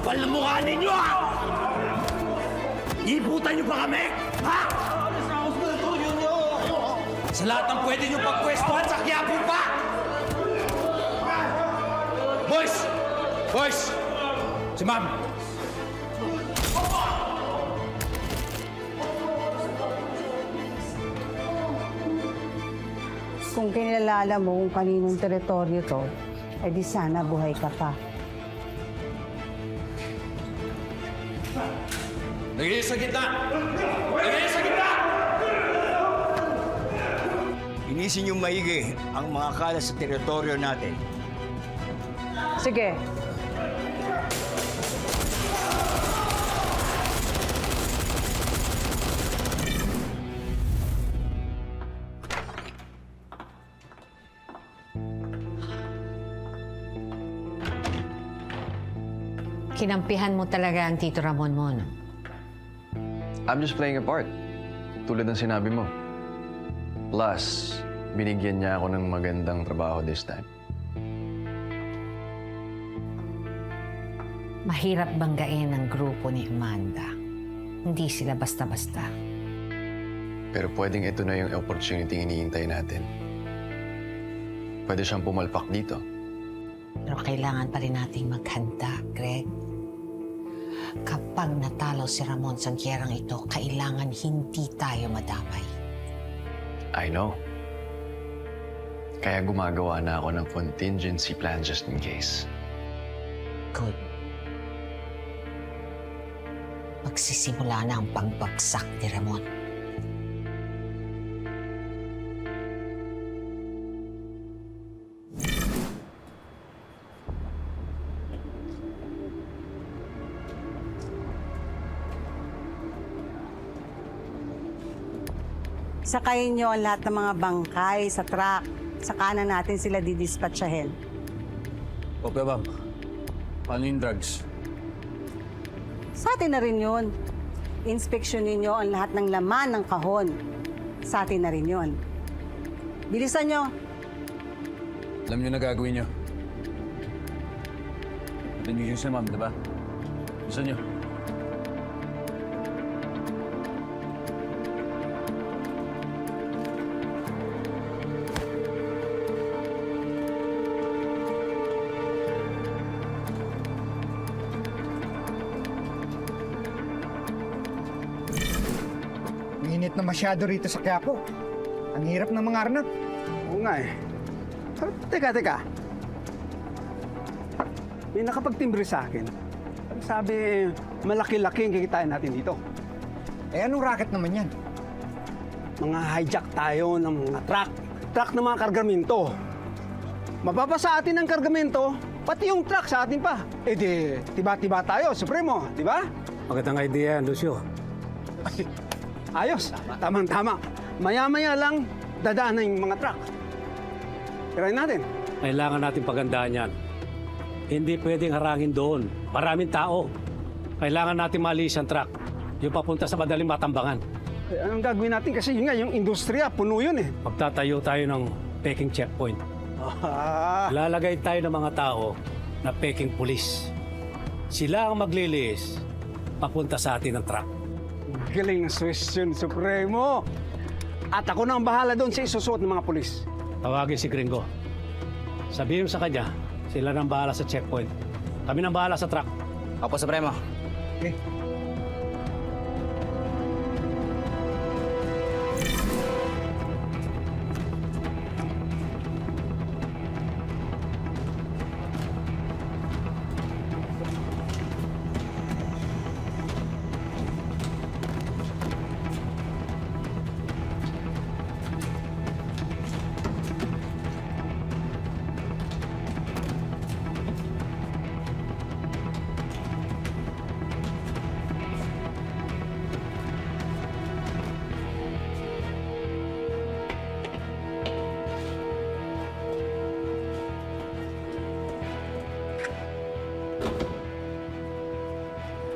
Kapal na mukha ninyo, ha? Iiputan niyo pa kami, ha? Sa lahat ng pwede niyo pagpwestuhan, sa Quiapo pa! Boys! Boys! Si Ma'am! Kung kinilala mo kung kaninong teritoryo to, eh di sana buhay ka pa. Lagay sa gitna! Lagay sa gitna! Inisin yung maigi ang mga kalat sa teritoryo natin. Sige. Kinampihan mo talaga ang Tito Ramon mo, no? I'm just playing a part. Tulad ng sinabi mo. Plus, binigyan niya ako ng magandang trabaho this time. Mahirap banggain ang grupo ni Amanda. Hindi sila basta-basta. Pero pwedeng ito na yung opportunity hinihintay natin. Pwede siyang pumalpak dito. Pero kailangan pa rin nating maghanda, Greg. Kapag natalo si Ramon sa giyerang ito, kailangan hindi tayo madamay. I know. Kaya gumagawa na ako ng contingency plan just in case. Good. Magsisimula na ang pagbagsak ni Ramon. Sakayin nyo ang lahat ng mga bangkay sa truck. Saka na natin sila didispatchahin. Okay, ma'am. Paano yung drugs? Sa atin na rin yun. Inspeksyonin nyo ang lahat ng laman ng kahon. Sa atin na rin yun. Bilisan nyo. Alam niyo na gagawin niyo. Nandun yung si ma'am, di ba? Gusto niyo? Init na masyado rito sa Quiapo. Ang hirap ng mga arnab. Oo nga eh. Pero, teka. May nakapagtimbre sa akin. Sabi, malaki-laki ang kikitain natin dito. Eh anong racket naman yan? Mga hijack tayo ng mga truck. Truck ng mga kargamento. Mapapasa atin ang kargamento, pati yung truck sa atin pa. Eh di, tiba-tiba tayo, Supremo, di ba? Magandang idea, Lucio. Ayos, tamang-tama. Maya-maya lang, dadaan na yung mga truck. Tirahin natin. Kailangan natin pagandaan yan. Hindi pwedeng harangin doon. Maraming tao. Kailangan natin maalis ang truck. Yung papunta sa madaling matambangan. Eh, anong gagawin natin? Kasi yun nga, yung industriya, puno yun eh. Magtatayo tayo ng peking checkpoint. Lalagay tayo ng mga tao na peking pulis. Sila ang magliliis papunta sa atin ng truck. Galing ng question, Supremo. At ako na ang bahala doon sa isusuot ng mga pulis. Tawagin si Gringo. Sabihin mo sa kanya, sila nang bahala sa checkpoint. Kami nang bahala sa truck. Opo, Supremo. Okay.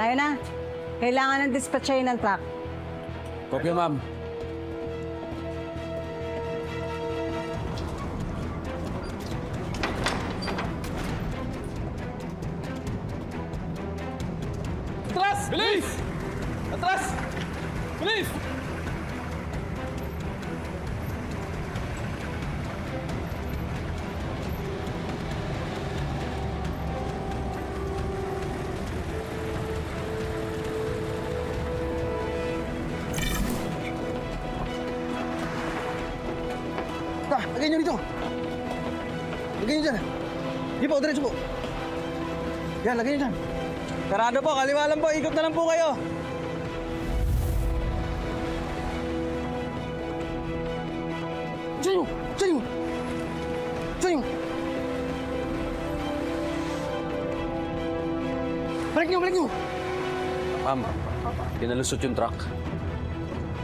Tayo na. Kailangan ng dispatchahin ng truck. Kopya, ma'am. Atras! Bilis! Atras! Bilis! Lagay nyo dito. Lagay nyo dyan. Hindi po, diretso po. Yan, lagay nyo dyan. Sarado po, kaliwa lang po. Ikot na lang po kayo. Diyan nyo! Diyan nyo! Diyan nyo! Balik nyo! Balik nyo! Ma'am, pinalusot yung truck.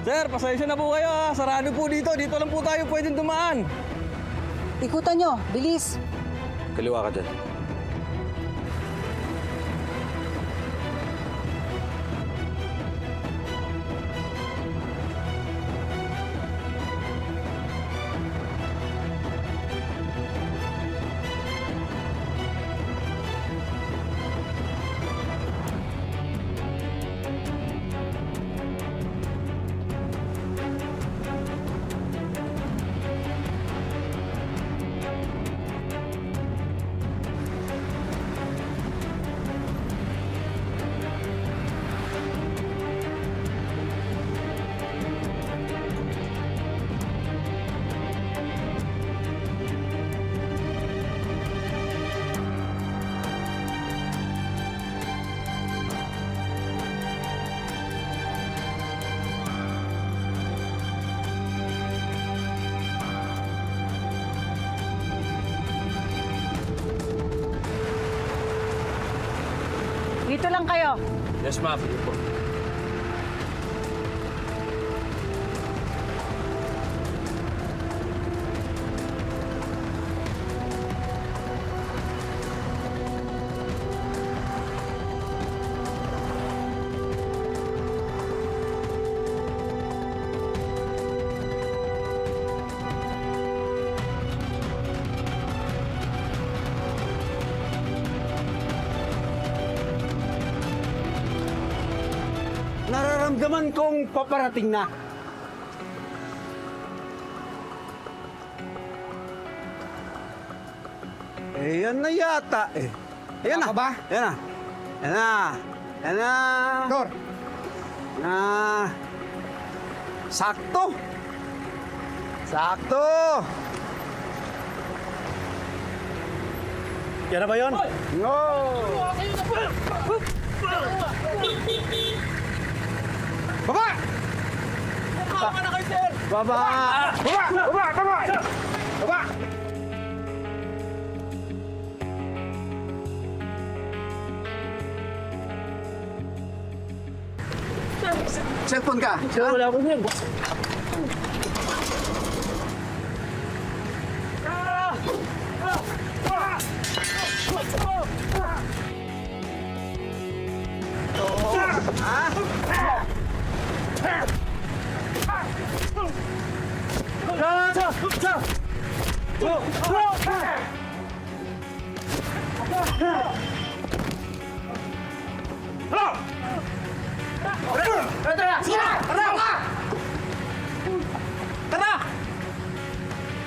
Sir, pasensya na po kayo ha. Sarado po dito. Dito lang po tayo pwedeng dumaan. Ikutan nyo, bilis. Kaliwa ka dyan. Dito lang kayo. Yes, ma'am. Nararamdaman kong paparating na. Eh, yan na yata eh. Ayan na. ba? Yan na. Yan na. Yan na. Dor, Na. Sakto. Sakto. Yan na ba yun? No. Baba! Baba na kayo, sir! Baba! Baba! Baba! Baba! Baba! Cellphone ka? Wala ko yan.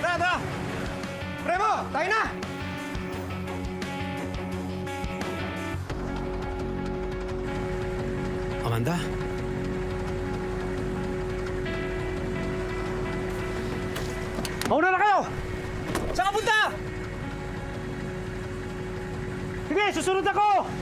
Tara! Premo! Tayo na! Amanda? Mauna na kayo! Saan ka punta? Sige, susunod ako!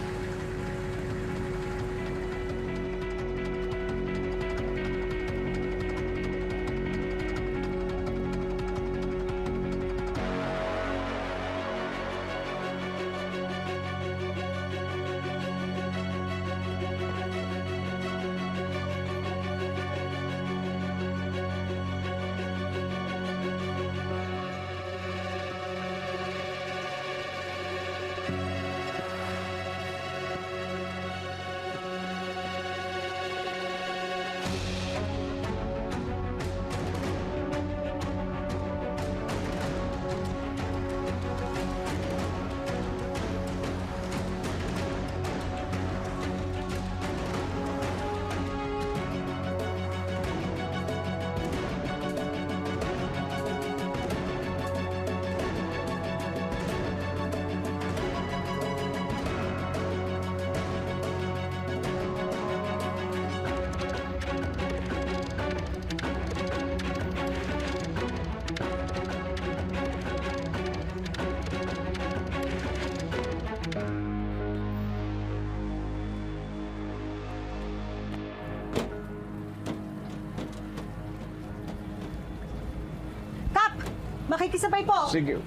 Makikisabay po. Sige.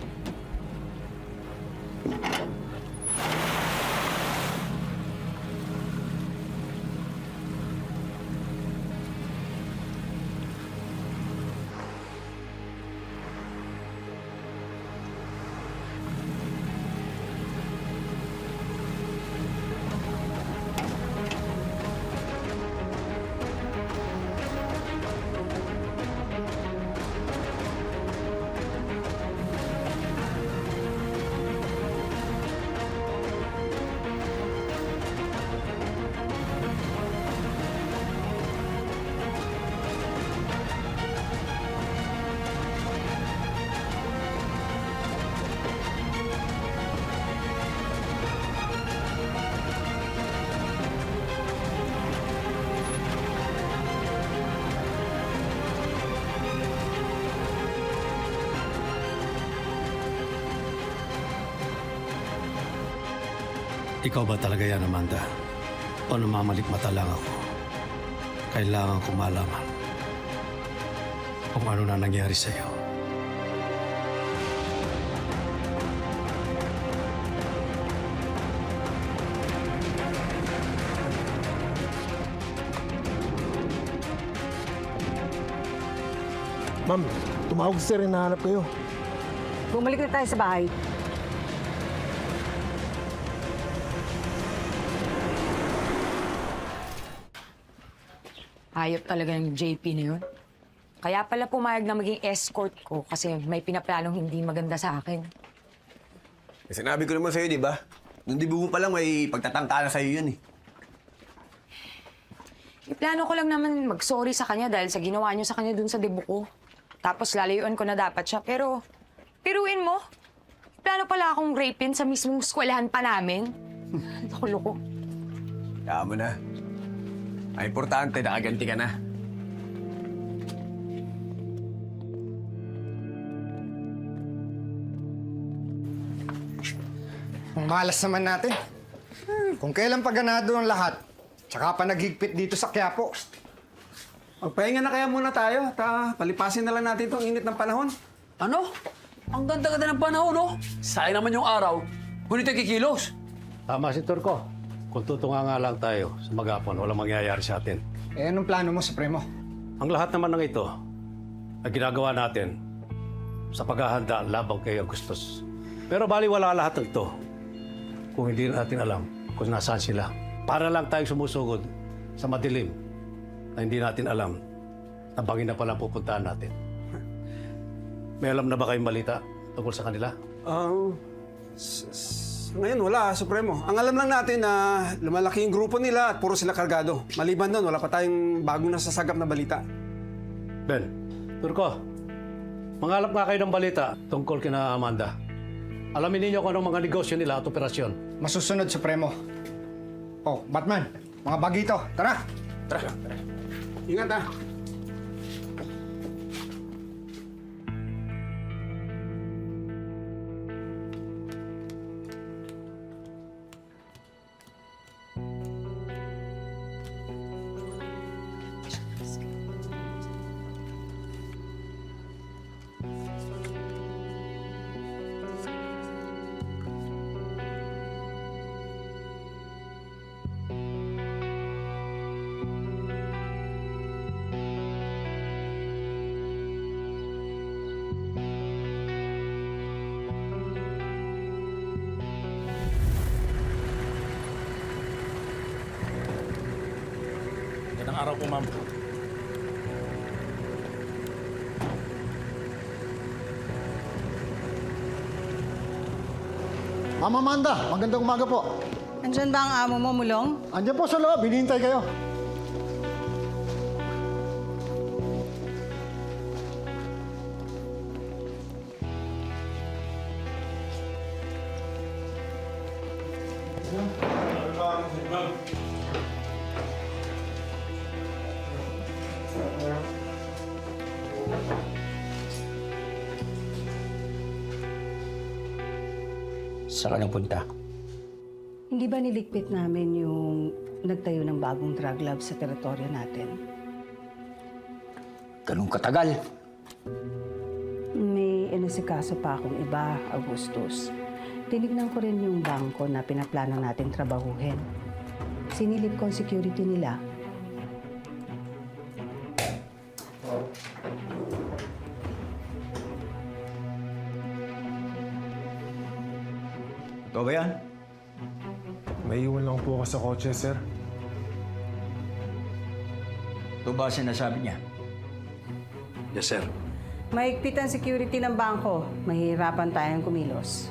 Ikaw ba talaga yan, Amanda? O namamalikmata lang ako? Kailangan ko malaman kung ano na nangyari sa'yo. Ma'am, tumawag si Sir, hinahanap kayo. Bumalik na tayo sa bahay. Hayop talaga ng JP na yun. Kaya pala pumayag na maging escort ko kasi may pinaplanong hindi maganda sa akin. Eh, sinabi ko naman sa'yo, di ba? Nung dibuho pa lang, may pagtatangka na sa'yo yun eh. Iplano ko lang naman mag-sorry sa kanya dahil sa ginawa niyo sa kanya dun sa debut ko. Tapos lalayuan ko na dapat siya. Pero, piruin mo. Plano pala akong rapin sa mismong eskwelahan pa namin. Loko-loko. Kaya mo na. Ang importante, nakaganti ka na. Ang malas naman natin. Kung kailan pa ganado ang lahat, tsaka pa naghigpit dito sa Quiapo. Magpahinga na kaya muna tayo. Palipasin na lang natin itong init ng panahon. Ano? Ang ganda-ganda ng panahon, no? Sayang naman yung araw. Ngunit tayo kikilos. Tama si Turco. Kung tutunga nga lang tayo sa maghapon, walang mangyayari sa atin. Eh, anong plano mo, Supremo? Ang lahat naman ng ito ay ginagawa natin sa paghahanda labang kay Augustus. Pero baliwala lahat ng ito kung hindi natin alam kung nasaan sila. Para lang tayong sumusugod sa madilim na hindi natin alam na bangin na pala pupuntahan natin. May alam na ba kayong balita tungkol sa kanila? Ngayon wala, Supremo. Ang alam lang natin na lumalaki yung grupo nila at puro sila kargado. Maliban doon, wala pa tayong bagong nasasagap na balita. Ben, Turco, mangalap nga kayo ng balita tungkol kina Amanda. Alamin ninyo kung anong mga negosyo nila at operasyon. Masusunod, Supremo. Oh, Batman, mga bagito, tara! Tara. Ingat ah. Magandang araw po, ma'am. Ma'am Amanda, magandang umaga po. Andyan ba ang amo mo, Mulong? Andiyan po sa loob, hinihintay kayo. Saan ka nagpunta? Hindi ba niligpit namin yung nagtayo ng bagong drug lab sa teritoryo natin? Ganun katagal. May may inasikaso pa akong iba, Augustus. Tinignan ko rin yung bangko na pinaplano nating trabahuhin. Sinilip ko ang security nila. Ito ba yan? May iwan lang po ako sa kotse, sir. Ito ba sinasabi niya? Yes, sir. Mahigpit ang security ng bangko. Mahihirapan tayong kumilos.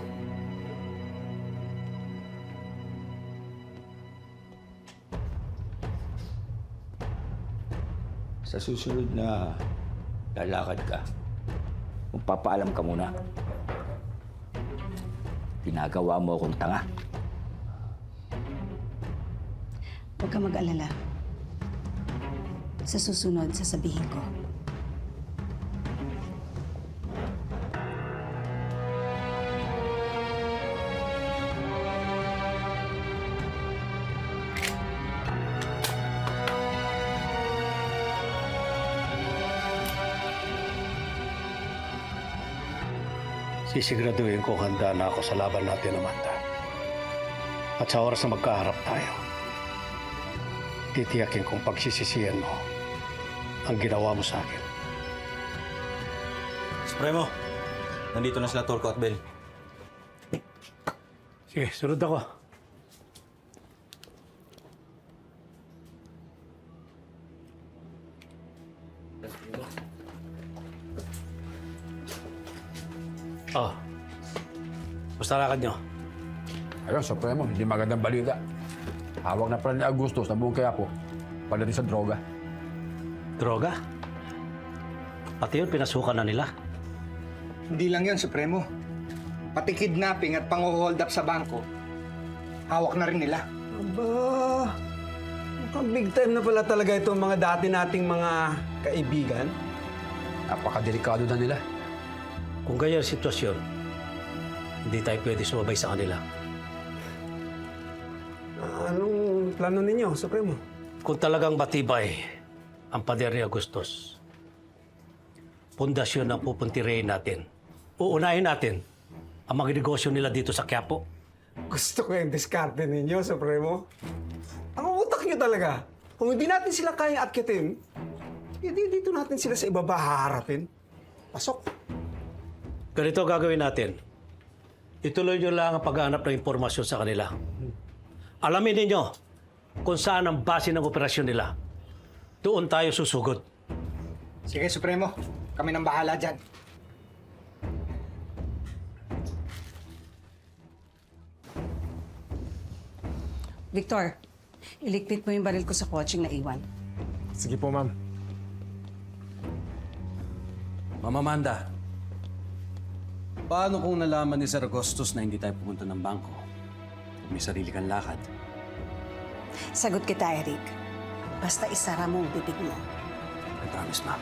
Sa susunod na lalakad ka, magpapaalam ka muna. Ginagawa mo akong tanga. Huwag ka mag-alala. Sa susunod, sasabihin ko. Sisiguraduhin ko handa na ako sa laban natin, Amanda. At sa oras na magkaharap tayo, titiyakin kong pagsisisihan mo ang ginawa mo sa akin. Supremo, nandito na sila Torco at Bel. Sige, sunod ako. Oh. Basta lakad nyo. Ayun, Supremo, hindi magandang balita. Hawak na pala ni Augustus na buong Quiapo pagdating sa droga. Droga? Pati yun, pinasukan na nila. Hindi lang yan, Supremo. Pati kidnapping at pang-hold up sa bangko, hawak na rin nila. Aba, mukhang big time na pala talaga itong mga dati nating mga kaibigan. Napakadelikado na nila. Kung ganyan ang sitwasyon, hindi tayo pwede sumabay sa kanila. Anong plano ninyo, Supremo? Kung talagang matibay ang pader ni Augustus, pundasyon ang pupuntirin natin. Uunahin natin ang mga negosyo nila dito sa Quiapo. Gusto ko yung diskarte ninyo, Supremo. Ang utak nyo talaga. Kung hindi natin sila kaya atkitin, hindi dito natin sila sa ibaba haharapin. Pasok. Ganito gagawin natin. Ituloy nyo lang ang paghahanap ng impormasyon sa kanila. Alamin ninyo kung saan ang base ng operasyon nila. Doon tayo susugod. Sige, Supremo. Kami nang bahala dyan. Victor, iligpit mo yung baril ko sa kotseng naiwan. Sige po, ma'am. Ma'am Amanda, paano kung nalaman ni Sir Augustus na hindi tayo pumunta ng bangko? May sarili kang lakad. Sagot kita, Eric. Basta isara mo ang bibig mo. I promise, ma'am.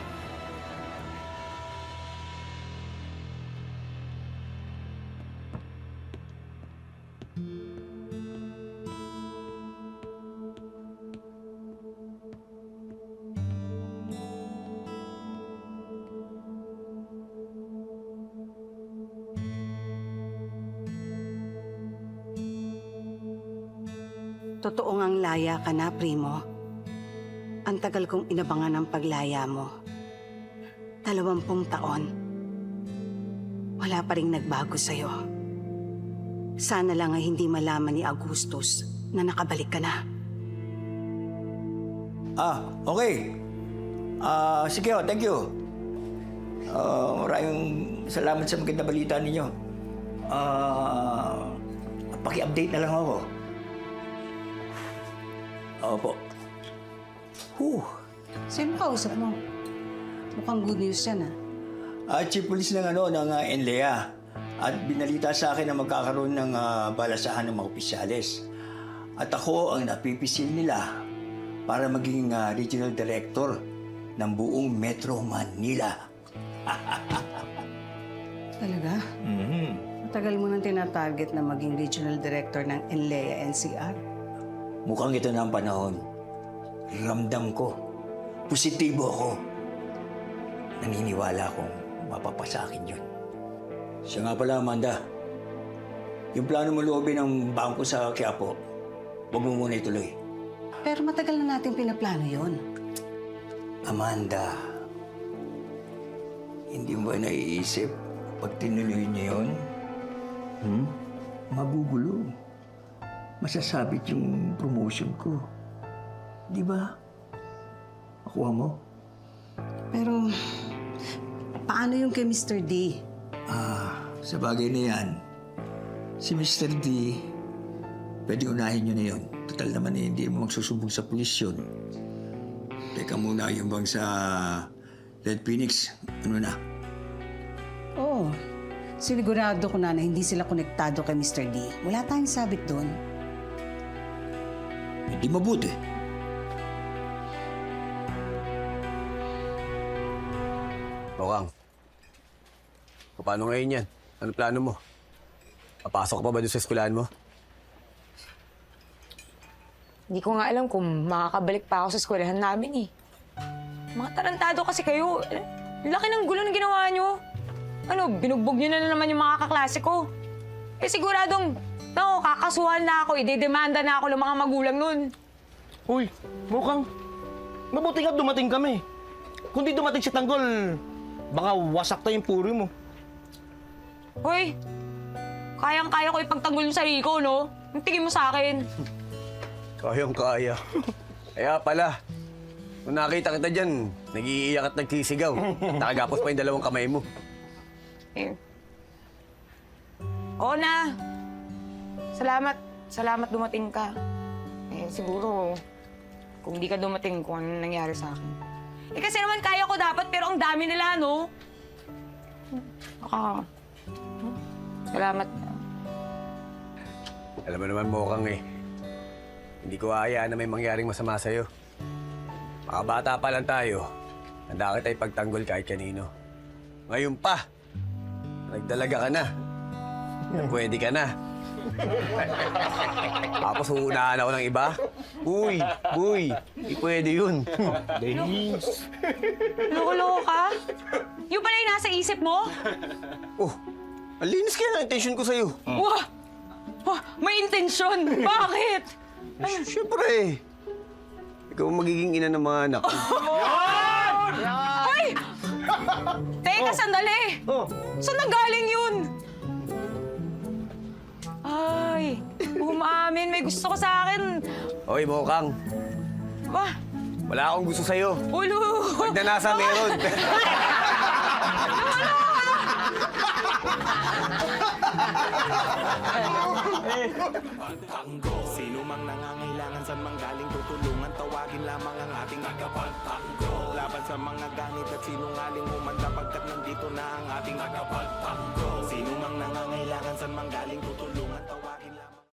Totoo ngang laya ka na, Primo. Ang tagal kong inabangan ang paglaya mo. 20 taon. Wala pa rin nagbago sa'yo. Sana lang ay hindi malaman ni Augustus na nakabalik ka na. Okay. Sige, thank you. Maraming salamat sa magandang balita ninyo. Paki-update na lang ako. Opo. Sino kausap mo? Mukhang good news yan, Chief Police ng NLEA. At binalita sa akin na magkakaroon ng balasahan ng mga opisyales. At ako ang napipisil nila para maging regional director ng buong Metro Manila. Talaga? Matagal mo nang tinatarget na maging regional director ng NLEA NCR. Mukhang ito na ang panahon. Ramdam ko. Positibo ako. Naniniwala akong mapapasa akin yun. Siya nga pala, Amanda. Yung plano mo loobin ng bangko sa Quiapo, huwag mo muna ituloy. Pero matagal na natin pinaplano yon. Amanda, hindi mo ba naiisip pag tinuloy niyo yun? Magugulo. Masasabit yung promotion ko. Di ba? Nakuha mo? Pero, paano yung kay Mr. D? Sa bagay na yan, si Mr. D, pwede unahin nyo na yun. Total naman hindi mo magsusumbong sa pulis yun. Teka muna, yung bang sa Red Phoenix, ano na? Oo. Sinigurado ko na hindi sila konektado kay Mr. D. Wala tayong sabit doon. Hindi mabuti. Bokang, paano ngayon yan? Ano plano mo? Papasok ka pa ba doon sa eskwelahan mo? Hindi ko nga alam kung makakabalik pa ako sa eskwelahan namin eh. Mga tarantado kasi kayo. Laki ng gulo na ginawa nyo. Ano, binugbog nyo na naman yung mga kaklase ko. Eh siguradong, kakasuhan na ako, idedemanda na ako ng mga magulang nun. Uy, mukhang mabuti nga dumating kami. Kung di dumating si Tanggol, baka wasak na yung puri mo. Hoy, kayang-kaya ko ipagtanggol yung sarili ko, no? Ang tingin mo sa akin. Kayang-kaya. Kaya pala, nung nakita kita dyan, nag-iiyak at nagkisigaw. Nakagapos pa yung dalawang kamay mo. Eh. Oo na. Salamat dumating ka. Eh, siguro, kung di ka dumating, kung ano nangyari sa akin. Eh, kasi naman kaya ko dapat, pero ang dami nila, no? Salamat. Alam mo naman, Bokang eh. Hindi ko hayaan na may mangyaring masama sa'yo. Mga bata pa lang tayo. Handa kita ipagtanggol kahit kanino. Ngayon pa, nagdalaga ka na. Pwede ka na. Tapos uunahan ako ng iba? Uy, hindi pwede yun. Loko-loko ka? Yung pala yung nasa isip mo? Oh, ang linis kaya ng intention ko sa'yo. Wah! May intensyon! Bakit? Siyempre. Ikaw ang magiging ina ng mga anak ko. Ay! Teka, sandali! Saan nanggaling yun? Ay, umaamin. May gusto ko sa akin. Hoy, Bokang. Wah! Wala akong gusto sa'yo. Ulo! Pag nanasa meron. Sino mang nangangailangan sa manggaling tutulungan, tawagin lamang ang ating tagapagtanggol. Laban sa mga ganit at sinungaling umanda pagkat nandito na ang ating tagapagtanggol. Sino mang nangangailangan sa manggaling tutulungan.